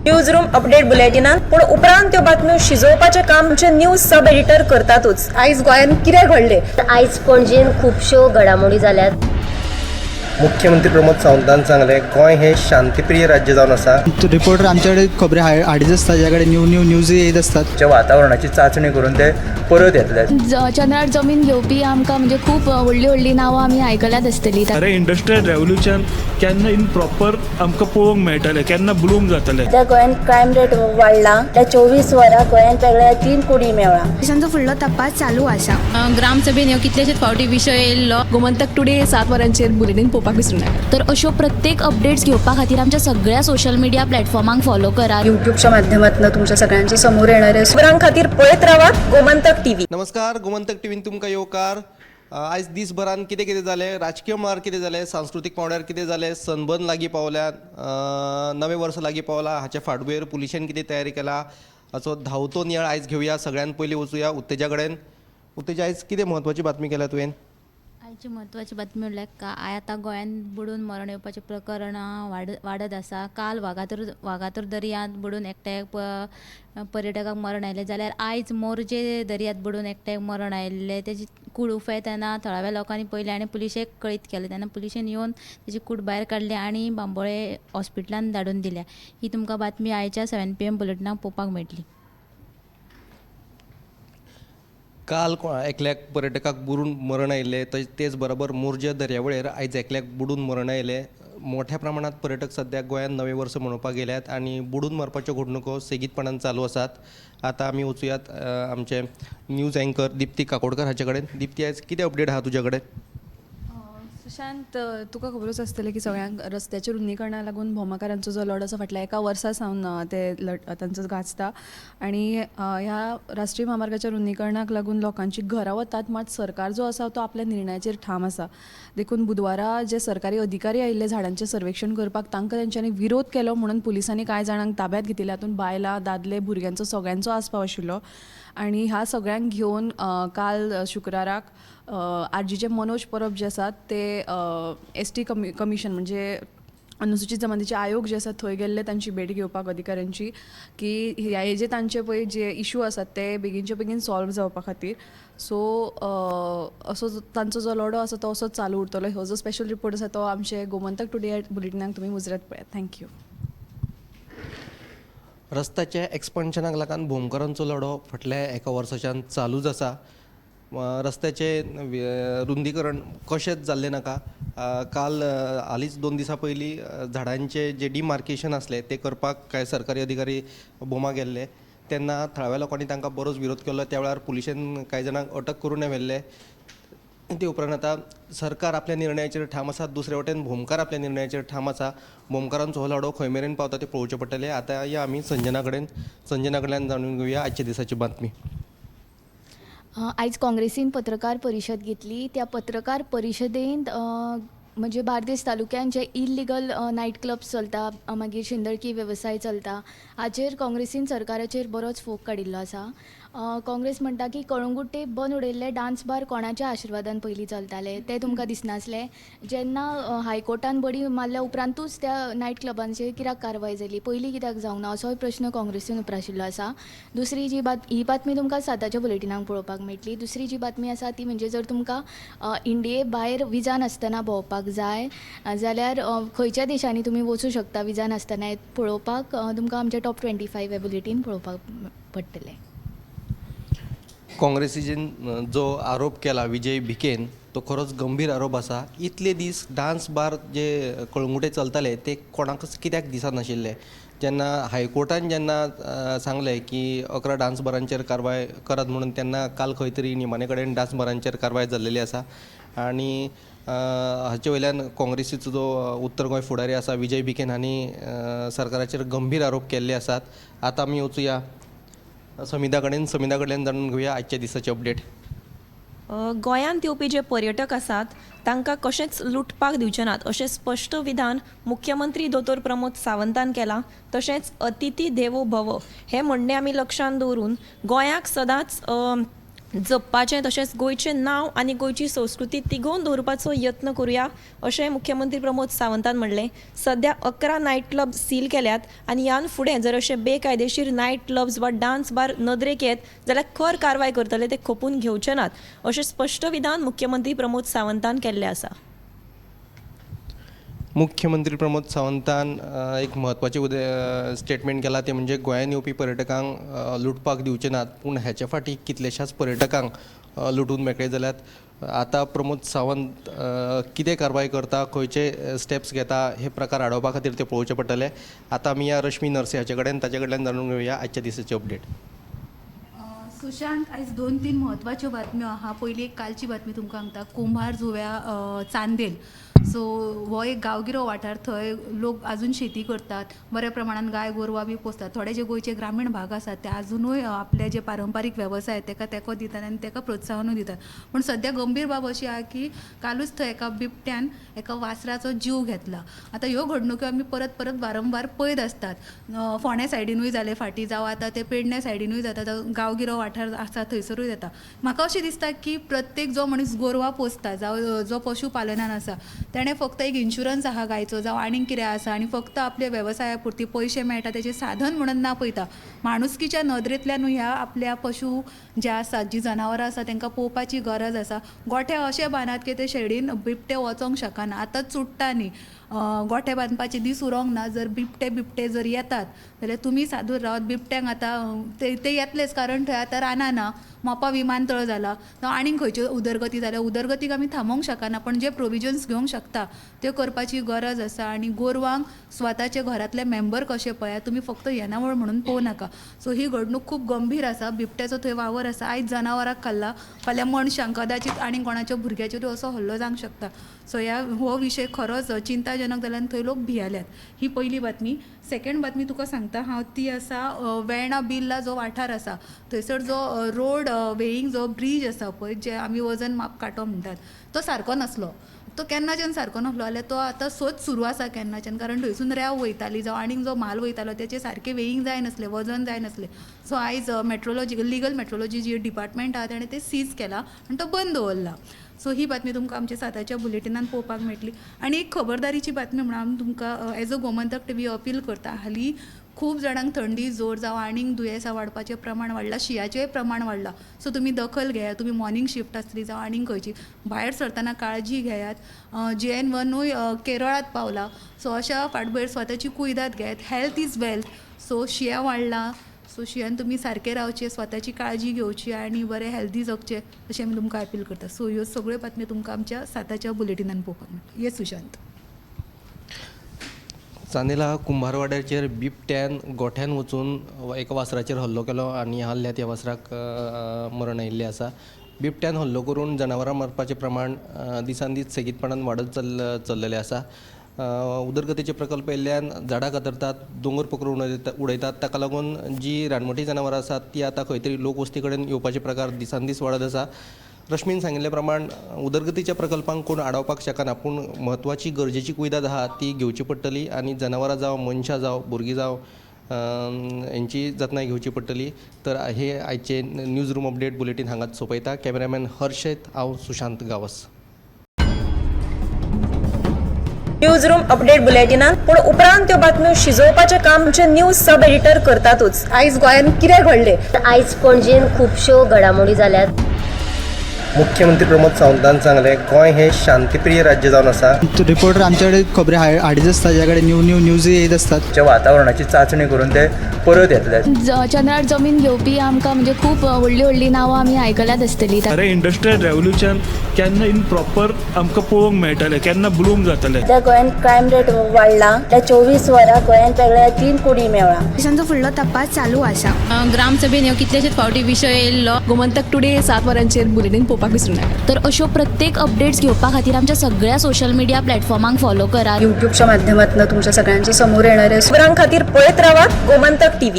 News room update बुलेटिनात पूण उपरांत त्यो बातम्यो शिजोवपाचें काम आमचे न्यूज सब एडिटर करतातूच। आयज गोंयांत कितें घडलें? आयज पणजेन खुबश्यो घडामोडी जाल्यात। मुख्यमंत्री प्रमोद सावंतान सांगले गोंय हे शांतीप्रिय राज्य जावन आसा। रिपोर्टर आमच्याकडे खबरी हाडीत असतात, ज्याकडे न्यूज येत असतात। वातावरणाची चाचणी करून ते परत येतले। चंद्रार जमीन घेवपी आमकां म्हणजे खूब व्हडली नांवां आमी आयकल्यात आसतली। अरे इंडस्ट्रियल रेव्होल्युशन केन्ना इन प्रॉपर आमकां पळोवंक मेळटलें, केन्ना ब्लूम जातलें। त्या गोंयांत क्रायम रेट वाडला। त्या 24 वरां गोंयांत वेगळ्या 3 कुडी मेळ्ळा। देशांचो फुडलो तपास चालू आसा। ग्रामसभेन ह्यो कितलेशेच फावटी विशय येयल्लो। गोमंतक टुडे 7 वरांचेर बुलेटिन पळोवपाक विसरूं नाका। तर अश्यो प्रत्येक अपडेट्स घेवपा खातीर आमच्या सगळ्या सोशल मिडिया प्लॅटफॉर्मांक फॉलो करा। युट्यूबच्या माध्यमातून तुमच्या सगळ्यांच्या समोर येणारे खबरां खातीर पळयत रावात गोमंतक टीव्ही। नमस्कार, गोमंतक टीव्हीन तुमकां येवकार। आयज दिसभरान कितें कितें जालें, राजकीय मळार कितें जालें, सांस्कृतीक पावंड्यार कितें जालें, सनबर्न लागीं पावल्यात, नवें वर्स लागीं पावलां, हाचे फाटभुंयेर पुलिशेन कितें तयारी केला हाचो धांवतो नियाळ आयज घेवया। सगळ्यान पयलीं वचुया उत्तेजा कडेन। उत्तेजा, आयज कितें म्हत्वाची बातमी केल्या तुवें? आयची म्हत्वाची बातमी म्हणल्यार आतां गोंयांत बुडून मरण येवपाचें प्रकरणां वाडत आसा। काल वागातोर दर्यांत बुडून एकट्याक पर्यटकाक मरण आयलें, जाल्यार आयज मोरजे दर्यांत बुडून एकट्याक मरण आयिल्लें। तेजी कूड उफेताना थळाव्या लोकांनी पळयलें आनी पुलिशेक कळीत केलें। तेन्ना पुलिशेन येवन तेजी कूड भायर काडली आनी बांबोळे हॉस्पिटलांत धाडून दिल्या। ही तुमकां बातमी आयच्या 7 PM बुलेटिनाक पळोवपाक मेळटली। काल एकल्याक पर्यटकाक बुडून मरण आयिल्लें, तेच बरोबर मोरजे दर्यावेळेर आयज एकल्याक बुडून मरण आयलें। मोठ्या प्रमाणात पर्यटक सद्याक गोंयांत नवें वर्स मनोवपाक गेल्यात आनी बुडून मरपाच्यो घडणुको सेगीतपणान चालू आसात। आतां आमी वचुयात आमचे न्यूज अँकर दिप्ती काकोडकर हाचे कडेन। दिप्ती, आयज कितें अपडेट आहा तुजे कडेन? सुशांत, तुका खबरूच आसतलें की सगळ्यांक रस्त्याच्या रुंदीकरणाक लागून भोमाकारांचो जो लढ आसा फाटल्या एका वर्सा सावन ते तांचो गाजता आनी ह्या राष्ट्रीय महामार्गाच्या रुंदीकरणाक लागून लोकांची घरां वतात, मात सरकार जो आसा तो आपल्या निर्णयाचेर ठाम आसा। देखून बुधवारा जे सरकारी अधिकारी आयिल्ले झाडांचें सर्वेक्षण करपाक, तांकां तेंच्यांनी विरोध केलो म्हणून पुलिसांनी कांय जाणांक ताब्यात घेतिल्ले। हातूंत बायलां, दादले, भुरग्यांचो सगळ्यांचो आस्पाव आशिल्लो आनी ह्या सगळ्यांक घेवन काल शुक्राराक आरजीचे मनोज परब जे आसात ते ST कमिशन म्हणजे अनुसूचित जमातीचे आयोग जे आसात थंय गेल्ले तांची भेट घेवपाक अधिकाऱ्यांची, की हे जे तांचे पळय जे इशू आसात ते बेगीनचे बेगीन सॉल्व जावपा खातीर। सो असो तांचो जो लढो आसा तो असोच चालू उरतलो। हो जो स्पेशल रिपोर्ट आसा तो आमचे गोमंतक टुडे बुलेटिनाक तुमी मुजरत पळयात। थँक्यू। रस्त्याच्या एक्सपन्शनाक लागून भोमकारांचो लढो फाटल्या एका वर्साच्यान चालूच आसा। रस्त्याचें रुंदीकरण कशेंच जाल्लें नाका। काल हालींच 2 दिसां पयलीं झाडांचे जे डिमार्केशन आसलें ते करपाक कांय सरकारी अधिकारी भोमा गेल्ले, तेन्ना थळाव्या लोकांनी तांकां बरोच विरोध केलो। त्या वेळार पुलिशेन कांय जाणांक अटक करून व्हेल्ले। ते उपरांत आतां सरकार आपल्या निर्णयाचेर ठाम आसा, दुसरे वटेन भोमकार आपल्या निर्णयाचेर ठाम आसा। भोमकारांचो हो लढो खंय मेरेन पावता ते पळोवचें पडटलें। आतां या आमी संजना कडल्यान जाणून घेवया आजच्या दिसाची बातमी। आयज काँग्रेसीन पत्रकार परिशद घेतली। त्या पत्रकार परिशदेंत म्हणजे बार्देस तालुक्यान जे इल्लिगल नायट क्लब्स चलता, मागीर शिंदळकी वेवसाय चलता, हाचेर काँग्रेसीन सरकाराचेर बरोच फोग काडिल्लो आसा। काँग्रेस म्हणटा की कळंगूट ते बंद उडयल्ले डान्स बार कोणाच्या आशिर्वादान पयलीं चलताले ते तुमकां दिसनासले। जेन्ना हायकोर्टान बडी मारल्या उपरांतूच त्या नायट क्लबांचेर कित्याक कारवाय जाली, पयलीं कित्याक जावंक ना, असोय प्रश्न काँग्रेसीन उप्राशिल्लो आसा। दुसरी जी ही बातमी तुमकां 7 बुलेटिनाक पळोवपाक मेळटली। दुसरी जी बातमी आसा ती म्हणजे जर तुमकां इंडिये भायर विजा नासतना भोंवपाक जाय जाल्यार खंयच्या देशांनी तुमी वचूं शकता विजा नासतना पळोवपाक, तुमकां आमचें टॉप 25 हे बुलेटीन पळोवपाक पडटलें। काँग्रेसीन जो आरोप केला विजय भिकेन तो खरोच गंभीर आरोप आसा। इतले दीस डान्स बार जे कळंगुटे चलताले ते कोणाकच कित्याक दिसनाशिल्ले। जेन्ना हायकोर्टान जेन्ना सांगलें की 11 डान्स बारांचेर कारवाय करात म्हणून, तेन्ना काल खंय तरी निमाणे कडेन डान्स बारांचेर कारवाय जाल्लेली आसा आनी हाचे वयल्यान काँग्रेसीचो जो उत्तर गोंय फुडारी आसा विजय भिकेन हांणी सरकाराचेर गंभीर आरोप केल्ले आसात। आतां आमी वचुया समिधा कडल्यान जाणून घेवया आजच्या दिसाचे अपडेट। गोंयांत येवपी जे पर्यटक आसात तांकां कशेंच लुटपाक दिवचे नात अशें स्पश्ट विधान मुख्यमंत्री दोतोर प्रमोद सावंतान केलां। तशेंच अतिथी देवो भव हें म्हणणें आमी लक्षांत दवरून गोंयाक सदांच जपपाचें तशेंच गोंयचें नांव आनी गोंयची संस्कृती तिगोवन दवरपाचो यत्न करुया अशें मुख्यमंत्री प्रमोद सावंतान म्हणलें. सध्या 11 नायट क्लब सील केल्यात आनी ह्यान फुडें जर अशे बेकायदेशीर नायट क्लब्स वा डान्स बार नदरेक येत जाल्यार खर कारवाय करतले ते खपून घेवचे नात अशें स्पश्ट विधान मुख्यमंत्री प्रमोद सावंतान केल्लें आसा. मुख्यमंत्री प्रमोद सावंतान एक म्हत्वाचें स्टेटमेंट केला ते म्हणजे गोंयांत येवपी पर्यटकांक लुटपाक दिवचे नात, पूण हेचे फाटीं कितलेशाच पर्यटकांक लुटून मेकळे जाल्यात. आतां प्रमोद सावंत कितें कारवाय करता, खंयचे स्टेप्स घेता हे प्रकार आडोवपा खातीर ते पळोवचे पडटले. आतां आमी या रश्मी नरसे हाचे कडेन ताचे कडल्यान जाणून घेवया आजच्या दिसाची अपडेट. सुशांत, आयज 2-3 म्हत्वाच्यो बातम्यो आहा. पयली एक कालची बातमी तुमकां सांगता. कुंभार जुव्या चांदेल, सो हो एक गांवगिरो वाठार, थंय लोक आजून शेती करतात, बऱ्या प्रमाणात गाय गोरवां बी पोसतात. थोडे जे गोंयचे ग्रामीण भाग आसात ते आजुनूय आपले जे पारंपारीक वेवसाय ताका तेंको दितात आनी ताका प्रोत्साहनूय दितात. पूण सद्या गंभीर बाब अशी आहा की कालूच थंय एका बिबट्यान एका वासराचो जीव घेतला. आतां ह्यो घडणुको आमी परत परत वारंवार पळयत आसतात. फोंड्या सायडीनूय जाले फाटीं, जावं आतां ते पेडण्या सायडीनूय जाता, गांवगिरो वाठार आसा थंयसरूय जाता. म्हाका अशें दिसता की प्रत्येक जो मनीस गोरवां पोसता, जावं जो पशुपालनान आसा, तेणें फक्त एक इन्शुरन्स आहा गायचो जावं आनीक कितें आसा आनी फक्त आपल्या वेवसाया पुरती पयशे मेळटा तेजें साधन म्हणून ना पळयता. माणुसकीच्या नदरेंतल्यानूय ह्या आपल्या पशु जे आसात, जी जनावरां आसा तांकां पळोवपाची गरज आसा. गोठे अशे बांदात की ते शेडीन बिबटे वचोंक शकना. आतांच चुडटा न्ही, गोठे बांदपाचे दीस उरोंक ना. जर बिबटे जर येतात जाल्यार तुमी सादूर रावत. बिबट्यांक आतां ते येतलेच, कारण थंय आतां रानां ना, मोपा विमानतळ जाला, जावं आनीक खंयच्यो उदरगती जाल्या. उदरगतीक आमी थांबोवंक शकना, पण जे प्रोविजन्स घेवंक शकता त्यो करपाची गरज आसा. आनी गोरवांक स्वताचे घरांतले मेंबर कशे पळयात, तुमी फक्त येनावळ म्हणून पळोवं नाका. सो ही घडणूक खूब गंभीर आसा. बिबट्याचो थंय वावर आसा. आयज जनावरांक खाल्ला, फाल्यां मनशांक, कदाचित आनीक कोणाच्या भुरग्याचेर असो हल्लो जावंक शकता. सो हो विशय खरोच चिंताजनक जाल्यार थंय लोक भियाल्यात. ही पयली बातमी. सेकंड बातमी तुका सांगता हांव, ती आसा वेर्णा बिर्ला जो वाठार आसा थंयसर जो रोड वेईंग जो ब्रीज आसा पळय, जे आमी वजन माप कांटो म्हणटात, तो सारको नासलो. तो केन्नाच्यान सारको नासलो जाल्यार तो आतां सोद सुरू आसा केन्नाच्यान, कारण थंयसून रेंव वयताली जावं आनीक जो म्हाल वयतालो तेचे सारके वेईंग जाय नासले, वजन जाय नासलें. सो आयज लीगल मेट्रोलॉजी जी डिपार्टमेंट आहा ताणें ते सीज केला आनी तो बंद दवरला. सो ही बातमी तुमकां आमच्या साताच्या बुलेटिनान पळोवपाक मेळटली. आनी एक खबरदारीची बातमी म्हणून हांव तुमकां as a Gomantak TV appeal करता. हालीं खूब जाणांक थंडी, जोर जावं आनीक दुयेंसां वाडपाचें प्रमाण वाडलां, शियाचेंय प्रमाण वाडलां. सो तुमी दखल घेयात. तुमी मॉर्निंग शिफ्ट आसली जावं आनीक खंयची, भायर सरतना काळजी घेयात. JN1 केरळांत पावला. सो अशा फाटभुंयेर स्वताची कुयदाद घेयात. Health is wealth. सो शिंया वाडलां, सो शिंयान तुमी सारके रावचे, स्वताची काळजी घेवची आनी बरें हेल्दी जगचें अशें आमी तुमकां अपील करता. सो ह्यो सगळ्यो बातम्यो तुमकां आमच्या साताच्या बुलेटिनान पळोवपाक मेळटल्यो. ये सुशांत. चांदेला कुंभारवाड्याचेर बिबट्यान गोठ्यान वचून एका वासराचेर हल्लो केलो आनी हल्ल्यात ह्या वासराक मरण आयिल्लें आसा. बिबट्यान हल्लो करून जनावरां मारपाचें प्रमाण दिसान दीस सेगीतपणान वाडत चल्लेलें आसा. उदरगतीचे प्रकल्प येयल्ल्यान झाडां कातरतात, दोंगर पोखरून उडयतात. ताका लागून जी रानवटी जनावरां आसात ती आतां खंय तरी लोकवस्ती कडेन येवपाचे प्रकार दिसान दीस वाडत आसा. रश्मीन सांगिल्ले प्रमाण उदरगतीच्या प्रकल्पांक कोण आडावपाक शकना, पूण म्हत्वाची गरजेची कुयदाद आहा ती घेवची पडटली आनी जनावरां जावं, मनशां जावं, भुरगीं जावं हेंची जतनाय घेवची पडटली. तर हे आयचे न्यूज रूम अपडेट बुलेटीन हांगाच सोंपयता. कॅमेरामॅन हर्षेत, हांव Sushant Gawas. News room update बुलेटिनान पूण उपरांत त्यो बातम्यो शिजोवपाचें काम आमचे न्यूज सब एडिटर करतातूच. आयज गोंयान कितें घडलें? आयज पणजेन खुबश्यो घडामोडी जाल्यात. मुख्यमंत्री प्रमोद सावंतान सांगलें गोंय हें शांतीप्रिय राज्य जावन आसा. रिपोर्टर आमचे कडेन खबरी हाडीत आसता, ज्या कडेन न्यू न्यूज येत असतात. जे वातावरणाची चांचणी करून ते परत येतले. चंद्रार जमीन घेवपी आमकां म्हणजे खूब व्हडली व्हडली नांवां आमी आयकल्यात आसतलीं. अरे इंडस्ट्रियल रेव्होल्युशन केन्ना इन प्रॉपर आमकां पळोवंक मेळटलें, केन्ना ब्लूम जातलें. त्या गोंयान क्रायम रेट वाडला. त्या 24 वरां गोंयान वेगळ्या 3 कुडी मेळ्ळा. देशांचो फुडलो तपास चालू आसा. ग्रामसभेन ह्यो कितलेशेच फावटी विशय येयल्लो. गोमंतक टुडे 7 वरांचेर बुलेटीन पळोवपाक विसरूं नाका. तर अश्यो प्रत्येक अपडेट्स घेवपा खातीर आमच्या सगळ्या सोशल मिडिया प्लॅटफॉर्मांक फॉलो करा. युट्यूबच्या माध्यमातून तुमच्या सगळ्यांच्या समोर येणारे खबरां खातीर पळयत रावात गोमंतक टीव्ही.